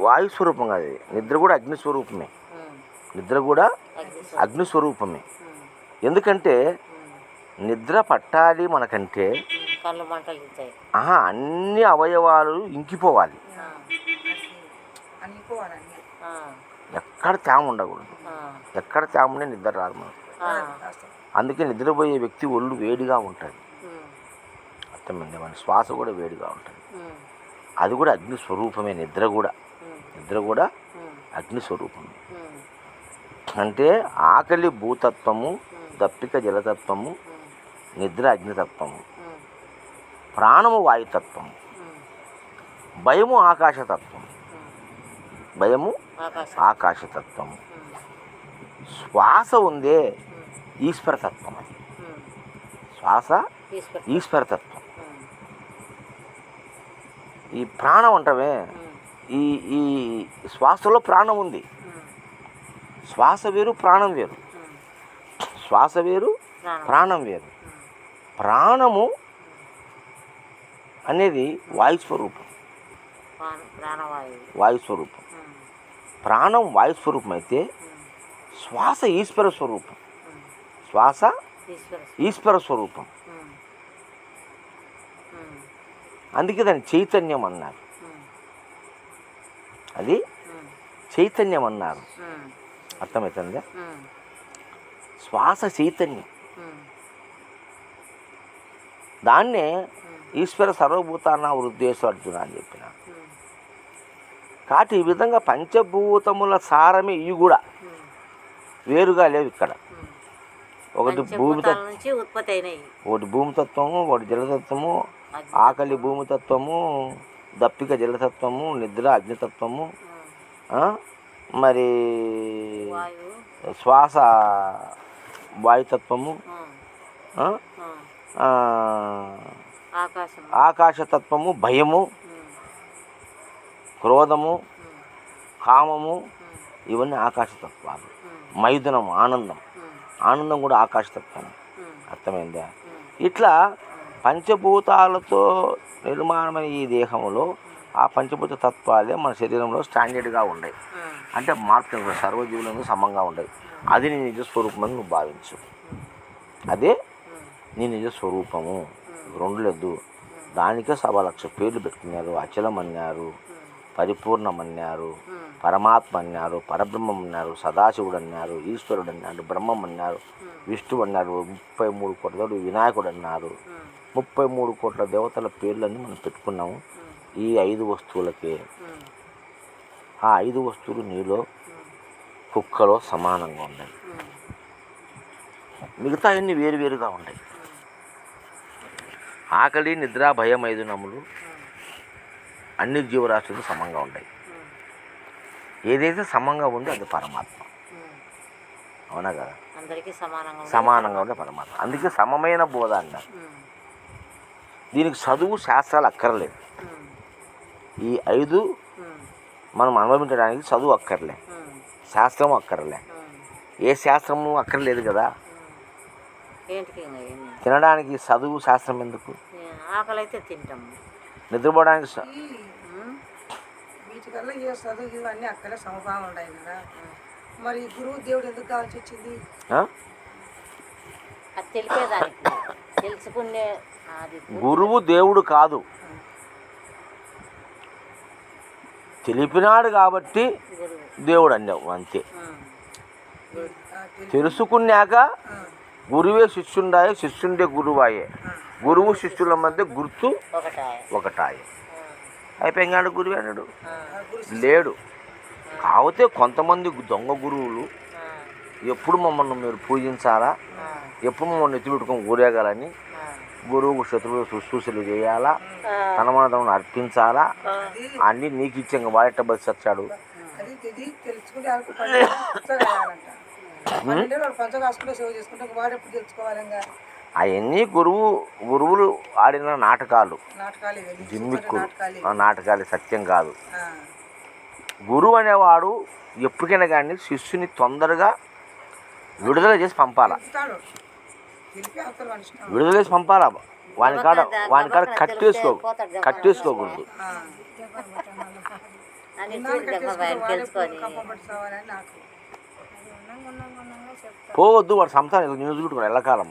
వాయుస్వరూపం కాదు. నిద్ర కూడా అగ్నిస్వరూపమే. నిద్ర కూడా అగ్నిస్వరూపమే. ఎందుకంటే నిద్ర పట్టాలి మనకంటే అన్ని అవయవాలు ఇంకిపోవాలి. ఎక్కడ తేమ ఉండకూడదు. ఎక్కడ తేమ ఉండే నిద్ర రాదు మనకు. అందుకే నిద్రపోయే వ్యక్తి ఒళ్ళు వేడిగా ఉంటుంది. అర్థమైంది? మన శ్వాస కూడా వేడిగా ఉంటుంది. అది కూడా అగ్ని స్వరూపమే. నిద్ర కూడా అగ్ని స్వరూపమే. అంటే ఆకలి భూతత్వము, దప్పిక జలతత్వము, నిద్ర అగ్నితత్వము, ప్రాణము వాయుతత్వము, భయము ఆకాశతత్వం, భయము ఆకాశతత్వము, శ్వాస ఉందే ఈశ్వరతత్వం. అది శ్వాస ఈశ్వరతత్వం. ఈ ప్రాణం అంటవే, ఈ ఈ శ్వాసలో ప్రాణం ఉంది. శ్వాస వేరు ప్రాణం వేరు, శ్వాస వేరు ప్రాణం వేరు. ప్రాణము అనేది వాయుస్వరూపం, వాయుస్వరూపం. ప్రాణం వాయుస్వరూపం అయితే శ్వాస ఈశ్వర స్వరూపం, శ్వాస ఈశ్వర స్వరూపం. అందుకే దాన్ని చైతన్యం అన్నారు. అది చైతన్యం అన్నారు. అర్థమవుతుందా? శ్వాస చైతన్యం. దాన్నే ఈశ్వర సర్వభూతాన వృద్ధేశు అర్జున అని చెప్పిన. కాబట్టి ఈ విధంగా పంచభూతముల సారమే ఇవి కూడా వేరుగా లేవు ఇక్కడ. ఒకటి భూమితత్వము, ఒకటి జలతత్వము, ఆకలి భూమితత్వము, దప్పిక జలతత్వము, నిద్ర అగ్నితత్వము, మరి శ్వాస వాయుతత్వము, ఆకాశతత్వము, భయము, క్రోధము, కామము, ఇవన్నీ ఆకాశతత్వాలు. మైథునం ఆనందం, ఆనందం కూడా ఆకాశతత్వం. అర్థమైందా? ఇట్లా పంచభూతాలతో నిర్మాణమైన ఈ దేహంలో ఆ పంచభూత తత్వాలే మన శరీరంలో స్టాండర్డ్గా ఉన్నాయి. అంటే మార్పు సర్వజీవులందు సమంగా ఉన్నాయి. అది నీ నిజ స్వరూపమని నువ్వు భావించు. అదే నీ నిజ స్వరూపము. రెండు లేదు, దానికే 1,00,000 పేర్లు పెట్టుకున్నారు. అచలం అన్నారు, పరిపూర్ణం అన్నారు, పరమాత్మ అన్నారు, పరబ్రహ్మం అన్నారు, సదాశివుడు అన్నారు, ఈశ్వరుడు అన్నారు, బ్రహ్మం అన్నారు, విష్ణువు అన్నారు, 33 కోట్ల దేవుడు వినాయకుడు అన్నారు. 33 కోట్ల దేవతల పేర్లన్నీ మనం పెట్టుకున్నాము ఈ 5 వస్తువులకే. ఆ 5 వస్తువులు నీలో కుక్కలో సమానంగా ఉన్నాయి. మిగతా అన్నీ వేరువేరుగా ఉన్నాయి. ఆకలి, నిద్ర, భయం, మైథునములు అన్ని జీవరాశులు సమంగా ఉన్నాయి. ఏదైతే సమంగా ఉందో అది పరమాత్మ. అవునా కదా? సమానంగా ఉండే పరమాత్మ. అందుకే సమమైన బోధ అన్నారు. దీనికి చదువు శాస్త్రాలు అక్కర్లేదు. ఈ 5 మనం అనుభవించడానికి చదువు అక్కర్లే, శాస్త్రం అక్కర్లే. ఏ శాస్త్రము అక్కర్లేదు కదా. తినడానికి చదువు శాస్త్రం ఎందుకు? ఆకలి అయితే తింటాము. నిద్రపోవడానికి వీటికల్లా ఏ చదువు ఇవన్నీ అక్కడే సమభావం ఉన్నాయి కదా. మరి గురువు దేవుడు ఎందుకు కావాల్సి వచ్చింది? అది తెలిపేదానికి, తెలుసుకునే. గురువు దేవుడు కాదు, తెలిపినాడు కాబట్టి దేవుడు అన్నావు అంతే. తెలుసుకున్నాక గురువే శిష్యుండాయే, శిష్యుండే గురువాయే. గురువు శిష్యుల మధ్య గుర్తు ఒకటాయే. అయిపోయింగాడు గురువు అన్నాడు లేడు. కాకపోతే కొంతమంది దొంగ గురువులు ఎప్పుడు మమ్మల్ని మీరు పూజించాలా, ఎప్పుడు మమ్మల్ని ఎత్తి పెట్టుకొని ఊరేగాలని, గురువుకు శత్రువులు శుశ్రూషలు చేయాలా, తనమనతను అర్పించాలా, అన్నీ నీకు ఇచ్చాక వాడెట్ట బస్సు వచ్చాడు. అవన్నీ గురువులు ఆడిన నాటకాలు, జిమ్మిక్కులు, నాటకాలు సత్యం కాదు. గురువు అనేవాడు ఎప్పటికైనా కానీ శిష్యుని తొందరగా విడుదల చేసి పంపాలా, విడుదల చేసి పంపాలా. వాని కాడ కట్టేసుకోకూడదు. పోవద్దు. వాడు సంసారం న్యూస్ పెట్టుకుని ఎల్లకాలం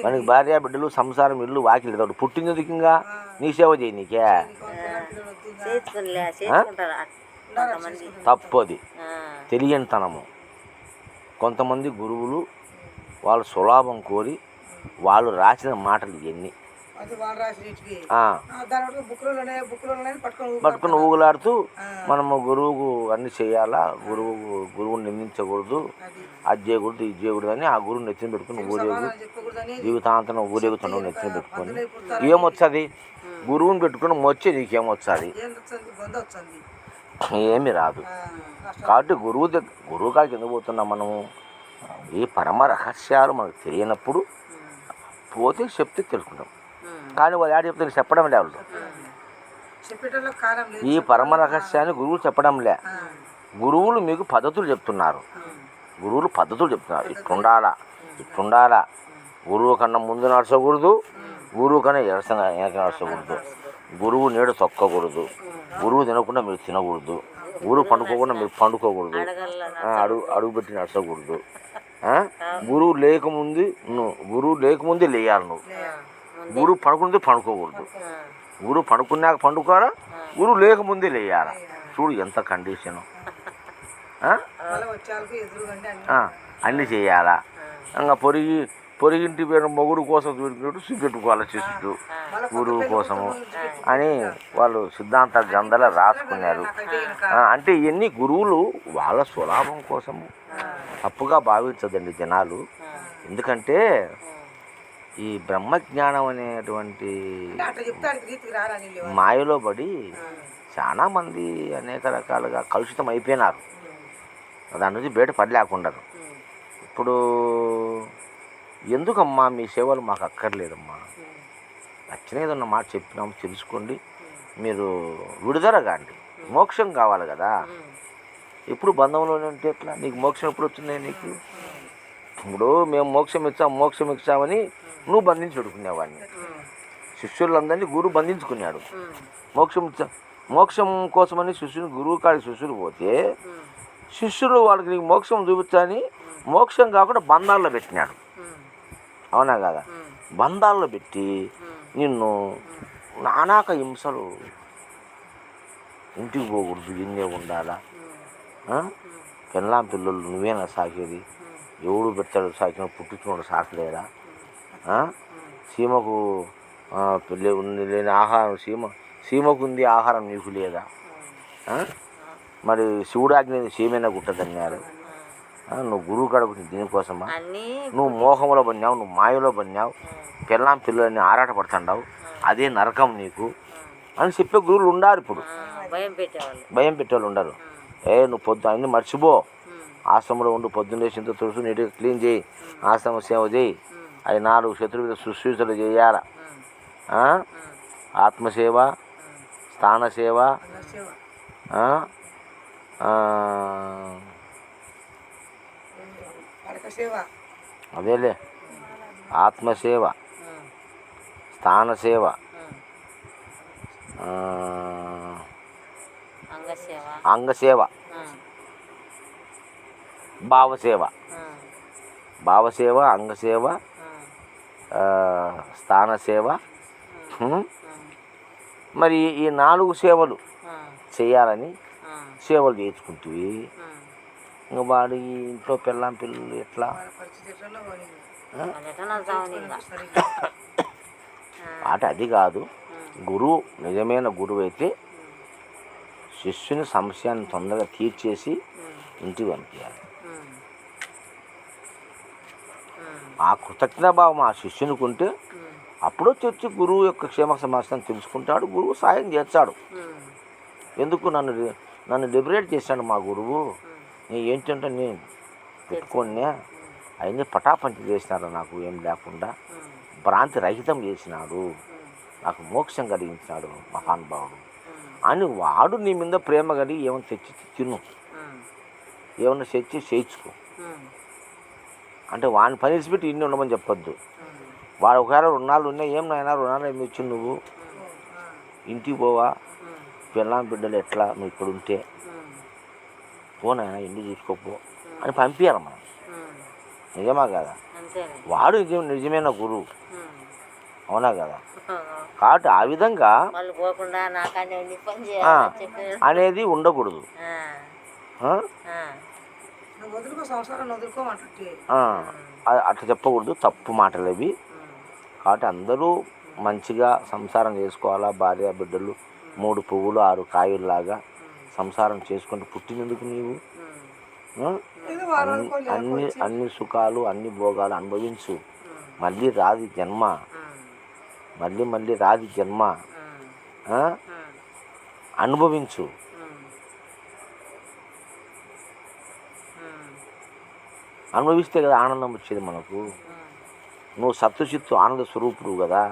మనకి భార్య బిడ్డలు, సంసారం, ఇల్లు, వాకిలి తోడు పుట్టిందిగా నీ సేవ చేయి. నీకే తప్పది, తెలియనితనము. కొంతమంది గురువులు వాళ్ళు సులాభం కోరి వాళ్ళు రాసిన మాటలు ఇవన్నీ పట్టుకుని ఊగులాడుతూ మనము గురువుకు అన్ని చేయాలా, గురువుని నిందించకూడదు, అది చేయకూడదు ఇది చేయకూడదు అని ఆ గురువు నెత్తిన పెట్టుకుని జీవితాంతం ఊరేగుతున్నావు నెత్తిన పెట్టుకొని ఏమొచ్చది? గురువుని పెట్టుకుని మొచ్చే నీకేమొచ్చది? ఏమి రాదు. కాబట్టి గురువు కాడికి ఎందుకు పోతున్నాం మనము? ఈ పరమ రహస్యాలు మనకు తెలియనప్పుడు పోతే చెప్తే తెలుసుకుంటాం. కానీ వాళ్ళు ఆడ చెప్తే చెప్పడం లేదు. ఈ పరమ రహస్యాన్ని గురువులు చెప్పడం లే. గురువులు మీకు పద్ధతులు చెప్తున్నారు. ఇట్లుండాలా. గురువు కన్నా ముందు నడచకూడదు, గురువు కన్నా వెనక నడచకూడదు, గురువు నీడ తొక్కకూడదు, గురువు తినకుండా మీరు తినకూడదు, గురువు పండుకోకుండా మీరు పండుకోకూడదు, అడుగు పెట్టి నడచకూడదు, గురువు లేకముందే లేయాలి నువ్వు, గురువు పడుకుంటే పండుకోకూడదు, గురువు పడుకున్నాక పండుకోరా, గురువు లేకముందే లేయాలి. చూడు ఎంత కండిషను. అన్నీ చేయాలా. ఇంకా పొరిగింటి పేరు మొగుడు కోసం దొరికినట్టు చూపెట్టుకోవాలి శిష్యుడు గురువు కోసము అని వాళ్ళు సిద్ధాంత గ్రంథాల రాసుకున్నారు. అంటే ఇవన్నీ గురువులు వాళ్ళ స్వలాభం కోసము తప్పుగా భావించదండి జనాలు. ఎందుకంటే ఈ బ్రహ్మజ్ఞానం అనేటువంటి మాయలో పడి చాలామంది అనేక రకాలుగా కలుషితం అయిపోయినారు. దాని నుంచి బయట పడలేకున్నారు. ఇప్పుడు ఎందుకమ్మా మీ సేవలు మాకు అక్కర్లేదమ్మా, నచ్చినది ఉన్న మాట చెప్పినాము తెలుసుకోండి, మీరు విడుదల కాండి, మోక్షం కావాలి కదా. ఇప్పుడు బంధంలోనే ఉంటే ఎట్లా? నీకు మోక్షం ఎప్పుడు వచ్చింది? నీకు ఇప్పుడు మేము మోక్షం ఇచ్చామని నువ్వు బంధించి పెట్టుకునేవాడిని. శిష్యులందరినీ గురువు బంధించుకున్నాడు. మోక్షం కోసమని గురువు కాడికి శిష్యులు పోతే శిష్యులు వాళ్ళకి నీకు మోక్షం చూపించని మోక్షం కాకుండా బంధాల్లో పెట్టినాడు. అవునా కదా? బంధాల్లో పెట్టి నిన్ను నానాక హింసలు, ఇంటికి పోకూడదు, ఇన్నే ఉండాలా, పెళ్ళాం పిల్లలు నువ్వేనా సాకేది, ఎవడు పెడతాడు సాకిన పుట్టించుకోడు సాకలేరా, సీమకు లేని ఆహారం సీమకు ఉంది ఆహారం నీకు లేదా, మరి శివుడాగ్ని సీమైనా గుట్టదన్నారు. నువ్వు గురువు కడకు దీనికోసమా? నువ్వు మోహంలో పడినావు, నువ్వు మాయలో పడినావు, పెళ్ళాం పిల్లలని ఆరాట పడుతున్నావు, అదే నరకం నీకు అని చెప్పే గురువులు ఉండారు. ఇప్పుడు భయం పెట్టేవాళ్ళు ఉండరు. నువ్వు అన్నీ మర్చిపో, ఆశ్రమంలో ఉండు, పొద్దున్న లేచింత తులసి నీట్గా క్లీన్ చేయి, ఆశ్రమ సేవ చేయి, అది 4 శత్రువుల శుశ్రూషలు చేయాల, ఆత్మసేవ, స్థానసేవ, అదేలే ఆత్మసేవ, స్థానసేవ, అంగసేవ, భావసేవ, అంగసేవ, స్థానసేవ. మరి ఈ 4 సేవలు చేయాలని సేవలు చేయించుకుంటుంది. ఇంకా వాడు ఈ ఇంట్లో పిల్లం పిల్లలు ఎట్లా వాటి అది కాదు. గురువు నిజమైన గురువు అయితే శిష్యుని సమస్యని తొందరగా తీర్చేసి ఇంటికి పంపించాలి. ఆ కృతజ్ఞభావం ఆ శిష్యునికి ఉంటే అప్పుడు వచ్చి గురువు యొక్క క్షేమ సమస్యను తెలుసుకుంటాడు, గురువు సాయం చేస్తాడు. ఎందుకు నన్ను లిబరేట్ చేశాడు మా గురువు, నేను ఏంటంటే నేను పెట్టుకోండి అవన్నీ పటాపంచి చేసినాడు, నాకు ఏం లేకుండా భ్రాంతి రహితం చేసినాడు, నాకు మోక్షం కలిగించినాడు మహానుభావుడు అని వాడు నీ మీద ప్రేమ కలిగి ఏమైనా తెచ్చి తిను, ఏమన్నా తెచ్చి చేయించుకో. అంటే వాడిని పనిసిపెట్టి ఇన్ని ఉండమని చెప్పొద్దు. వాడు ఒకవేళ 2 నాళ్ళు ఉన్నాయి, ఏం నాయన 2 నాళ్ళు ఏమి ఇచ్చి నువ్వు ఇంటికి పోవా, పిల్లం బిడ్డలు ఎట్లా నువ్వు ఇక్కడ ఉంటే పోనాయన ఇంటికి చూసుకోపో అని పంపించాలి మనం. నిజమా కదా? వాడు నిజమైన గురువు. అవునా కదా? కాబట్టి ఆ విధంగా అనేది ఉండకూడదు. అట్లా చెప్పకూడదు, తప్పు మాటలు అవి. కాబట్టి అందరూ మంచిగా సంసారం చేసుకోవాలా, భార్య బిడ్డలు 3 పువ్వులు 6 కాయల్లాగా సంసారం చేసుకుంటూ పుట్టినందుకు నీవు అన్ని సుఖాలు అన్ని భోగాలు అనుభవించు. మళ్ళీ రాది జన్మ, మళ్ళీ రాది జన్మ. అనుభవించు. అనుభవిస్తే కదా ఆనందం వచ్చేది మనకు. నువ్వు సత్తుచిత్తు ఆనంద స్వరూపుడు కదా.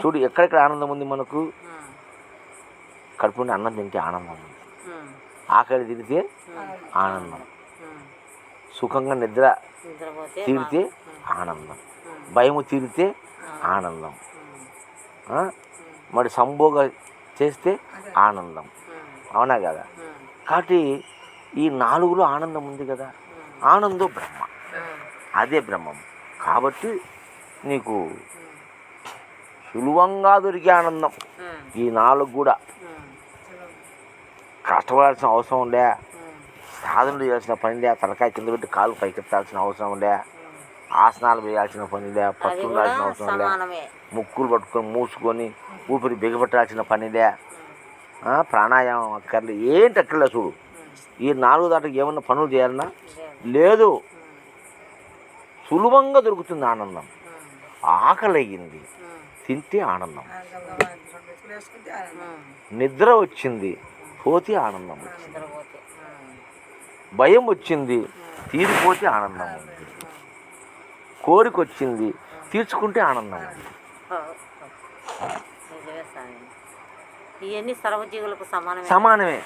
చూడు ఎక్కడెక్కడ ఆనందం ఉంది మనకు. కడుపు నుండి అన్నం తింటే ఆనందం ఉంది, ఆకలి తిరిగితే ఆనందం, సుఖంగా నిద్ర తీరితే ఆనందం, భయము తీరితే ఆనందం, మరి సంభోగ చేస్తే ఆనందం. అవునా కదా. కాబట్టి ఈ 4లో ఆనందం ఉంది కదా. ఆనందం బ్రహ్మ, అదే బ్రహ్మం. కాబట్టి నీకు సులభంగా దొరికే ఆనందం ఈ 4 కూడా. కష్టపడాల్సిన అవసరం లే, సాధనలు చేయాల్సిన పని లే, తలకాయ కింద పెట్టి కాలు పైకెత్తాల్సిన అవసరం లే, ఆసనాలు వేయాల్సిన పని లే, పట్టుండాల్సిన అవసరం లే, ముక్కులు పట్టుకొని మూసుకొని ఊపిరి బిగబెట్టాల్సిన పని లే, ప్రాణాయామం అక్కర్లే, ఏంటి అక్కర్లే. చూడు ఈ 4 దాంట్లో ఏమన్నా పనులు చేయాలన్నా లేదు, సులభంగా దొరుకుతుంది ఆనందం. ఆకలి అయ్యింది తింటే ఆనందం, నిద్ర వచ్చింది పోతే ఆనందం వచ్చింది, భయం వచ్చింది తీరిపోతే ఆనందం ఉంది, కోరిక వచ్చింది తీర్చుకుంటే ఆనందం ఉంది. ఇవన్నీ సర్వజీవులకు సమానమే,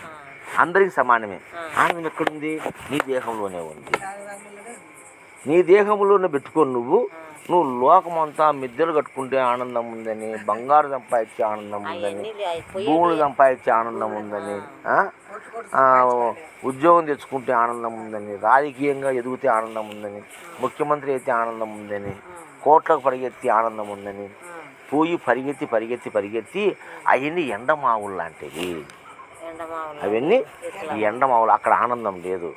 అందరికి సమానమే. ఆనందం ఎక్కడుంది? నీ దేహంలోనే ఉంది. నీ దేహంలోనే పెట్టుకొని నువ్వు లోకమంతా మిద్దెలు కట్టుకుంటే ఆనందం ఉందని, బంగారు సంపాదించే ఆనందం ఉందని, భూములు సంపాదించే ఆనందం ఉందని, ఉద్యోగం తెచ్చుకుంటే ఆనందం ఉందని, రాజకీయంగా ఎదిగితే ఆనందం ఉందని, ముఖ్యమంత్రి అయితే ఆనందం ఉందని, కోట్లకు పరిగెత్తి ఆనందం ఉందని పోయి పరిగెత్తి అవన్నీ ఎండమావులు లాంటివి. అవన్నీ ఈ ఎండమావులు. అక్కడ ఆనందం లేదు.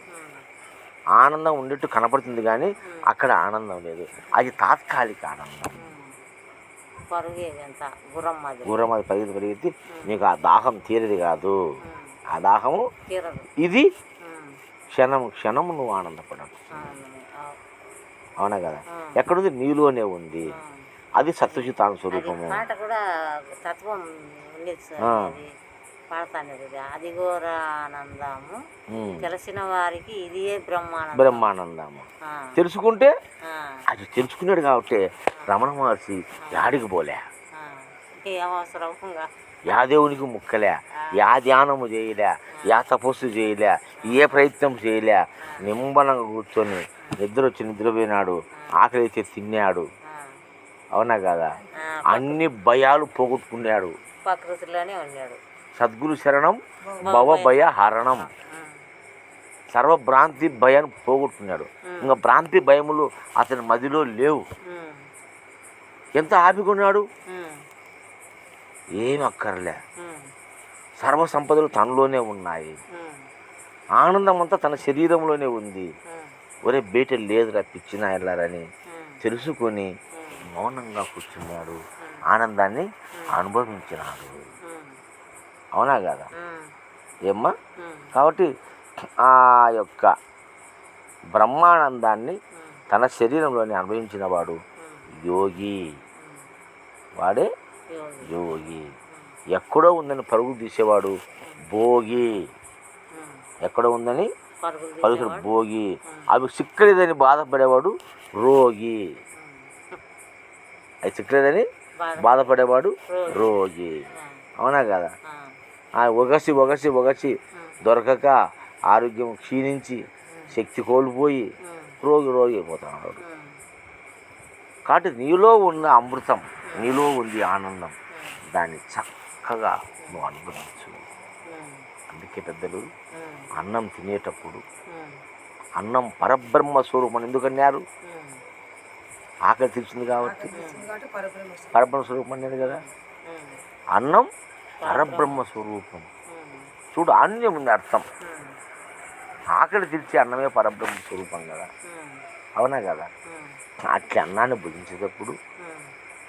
ఆనందం ఉండేట్టు కనపడుతుంది కానీ అక్కడ ఆనందం లేదు. అది తాత్కాలిక ఆనందం. గుర్రం అది పరిగెత్తి నీకు ఆ దాహం తీరేది కాదు. ఆ దాహము ఇది క్షణము నువ్వు ఆనందపడదు. అవునా కదా. ఎక్కడుంది? నీలోనే ఉంది. అది సత్వచితాన స్వరూపము. బ్రహ్మానందము తెలిసిన వారికి ఇది బ్రహ్మానందము. తెలుసుకుంటే అది తెలుసుకున్నాడు కాబట్టి రమణ మహర్షి యాడికి పోలే, యా దేవునికి ముక్కలే, యా ధ్యానము చేయలే, యా తపస్సు చేయలే, ఏ ప్రయత్నం చేయలే. నింబలంగా కూర్చొని నిద్రపోయినాడు, ఆకలి అయితే తిన్నాడు. అవునా కదా. అన్ని భయాలు పోగొట్టుకున్నాడు. ప్రకృతిలోనే ఉన్నాడు. సద్గురు శరణం భవభయ హరణం. సర్వభ్రాంతి భయాన్ని పోగొట్టుకున్నాడు. ఇంకా భ్రాంతి భయములు అతని మదిలో లేవు. ఎంత ఆపికొన్నాడు, ఏం అక్కర్లే. సర్వ సంపదలు తనలోనే ఉన్నాయి. ఆనందం అంతా తన శరీరంలోనే ఉంది. ఒరే బయట లేదురా పిచ్చినా వెళ్ళారని తెలుసుకొని మౌనంగా కూర్చున్నాడు, ఆనందాన్ని అనుభవించినాడు. అవునా కదా ఏమ్మా. కాబట్టి ఆ యొక్క బ్రహ్మానందాన్ని తన శరీరంలోనే అనుభవించిన వాడు యోగి. వాడే యోగి. ఎక్కడో ఉందని పరుగులు తీసేవాడు భోగి. ఎక్కడో ఉందని పరుగులు భోగి. అవి సిక్కలేదని బాధపడేవాడు రోగి. అవి సిక్కలేదని బాధపడేవాడు రోగి. అవునా కదా. ఒగసి దొరకక ఆరోగ్యం క్షీణించి శక్తి కోల్పోయి రోగి అయిపోతున్నాడు. కాబట్టి నీలో ఉన్న అమృతం, నీలో ఉంది ఆనందం, దాన్ని చక్కగా నువ్వు అనుభవించు. అందుకే పెద్దలు అన్నం తినేటప్పుడు అన్నం పరబ్రహ్మ స్వరూపం ఎందుకన్నారు? ఆకలి తీర్చింది కాబట్టి పరబ్రహ్మ స్వరూపం అన్నాడు కదా. అన్నం పరబ్రహ్మ స్వరూపం. చూడు ఆన్యం ఉంది అర్థం. ఆకలి తీర్చే అన్నమే పరబ్రహ్మ స్వరూపం కదా. అవునా కదా. అట్లా అన్నాన్ని భుజించేటప్పుడు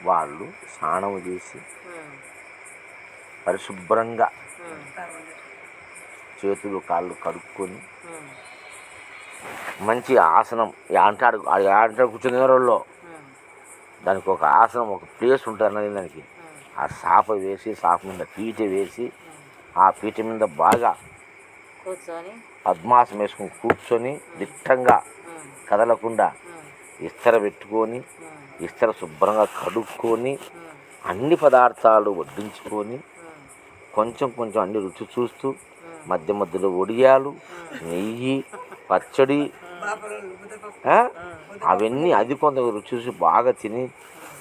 వాళ్ళు స్నానం చేసి పరిశుభ్రంగా చేతులు కాళ్ళు కడుక్కొని మంచి ఆసనం ఆంటాడు కూర్చునే రోజుల్లో దానికి ఒక ఆసనం ఒక ప్లేస్ ఉంటుంది అన్నది దానికి ఆ సాప వేసి సాప మీద పీట వేసి ఆ పీట మీద బాగా కూర్చొని పద్మాసం వేసుకొని కూర్చొని దిట్టంగా కదలకుండా ఇస్తర పెట్టుకొని ఇస్తర శుభ్రంగా కడుక్కొని అన్ని పదార్థాలు వడ్డించుకొని కొంచెం కొంచెం అన్ని రుచి చూస్తూ మధ్య మధ్యలో ఒడియాలు నెయ్యి పచ్చడి అవన్నీ అది కొంత రుచి చూసి బాగా తిని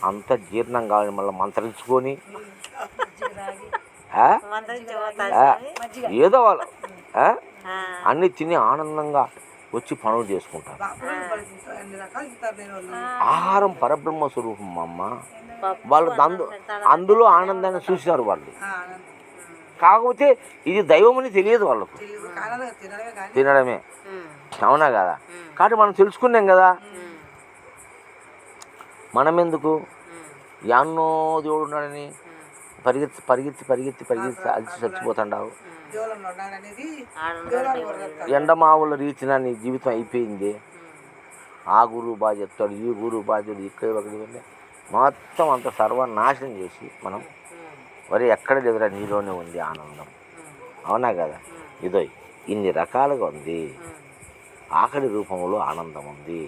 అంత జీర్ణం కావాలని మళ్ళీ మంత్రించుకొని ఏదో వాళ్ళు అన్నీ తిని ఆనందంగా వచ్చి పనులు చేసుకుంటారు. ఆహారం పరబ్రహ్మ స్వరూపం అమ్మ. వాళ్ళు అందులో ఆనందాన్ని చూసినారు వాళ్ళు. కాకపోతే ఇది దైవమని తెలియదు వాళ్ళకు, తినడమే. అవునా కదా? కాబట్టి మనం తెలుసుకున్నాం కదా. మనం ఎందుకు యాన్నో దేవుడు ఉన్నాడని పరిగెత్తి పరిగెత్తి పరిగెత్తి పరిగెత్తి అలిసి చచ్చిపోతుండావు. ఎండమావుల రీతిన నీ జీవితం అయిపోయింది. ఆ గురువు బాగా చెప్తాడు, ఈ గురువు బాగా చెప్తాడు, ఇక్కడ ఒకటి వెళ్ళి మొత్తం అంత సర్వనాశనం చేసి మనం మరి ఎక్కడ లేదురా నీలోనే ఉంది ఆనందం. అవునా కదా? ఇదో ఇన్ని రకాలుగా ఉంది. ఆకలి రూపంలో ఆనందం ఉంది,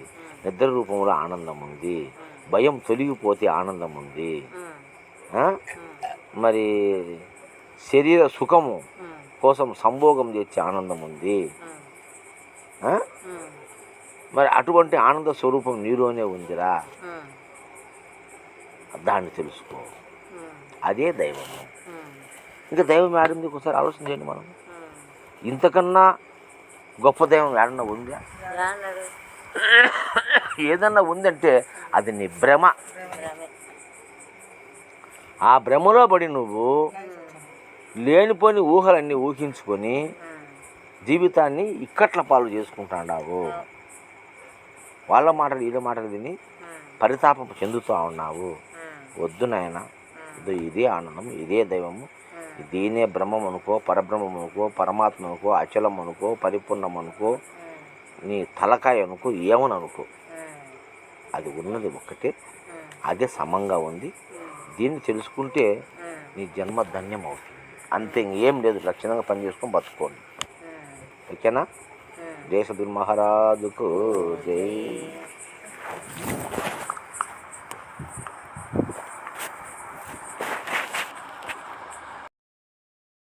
నిద్ర రూపంలో ఆనందం ఉంది, భయం తొలగిపోతే ఆనందం ఉంది, మరి శరీర సుఖము కోసం సంభోగం చేసే ఆనందం ఉంది. మరి అటువంటి ఆనంద స్వరూపం నీలోనే ఉందిరా, దాన్ని తెలుసుకో. అదే దైవము. ఇంకా దైవం ఏడుంది ఒకసారి ఆలోచన చేయండి. మనం ఇంతకన్నా గొప్ప దైవం ఏడన్నా ఉందా? ఏదన్నా ఉందంటే అది నీ భ్రమ. ఆ భ్రమలో పడి నువ్వు లేనిపోని ఊహలన్నీ ఊహించుకొని జీవితాన్ని ఇక్కట్ల పాలు చేసుకుంటున్నావు. వాళ్ళ మాటలు వీళ్ళ మాటలు విని పరితాపం చెందుతూ ఉన్నావు. వద్దు నాయన, ఇదే ఆనందం, ఇదే దైవము, దీనే బ్రహ్మం అనుకో, పరబ్రహ్మం అనుకో, పరమాత్మ అనుకో, అచలం అనుకో, పరిపూర్ణం అనుకో, నీ తలకాయ అనుకో, ఏమని అనుకో, అది ఉన్నది ఒక్కటే, అదే సమంగా ఉంది. దీన్ని తెలుసుకుంటే నీ జన్మ ధన్యం అవుతుంది. అంతే, ఇంకేం లేదు. లక్షణంగా పని చేసుకొని బతుకోండి. ఓకేనా? జై సద్గురు మహారాజుకు జై.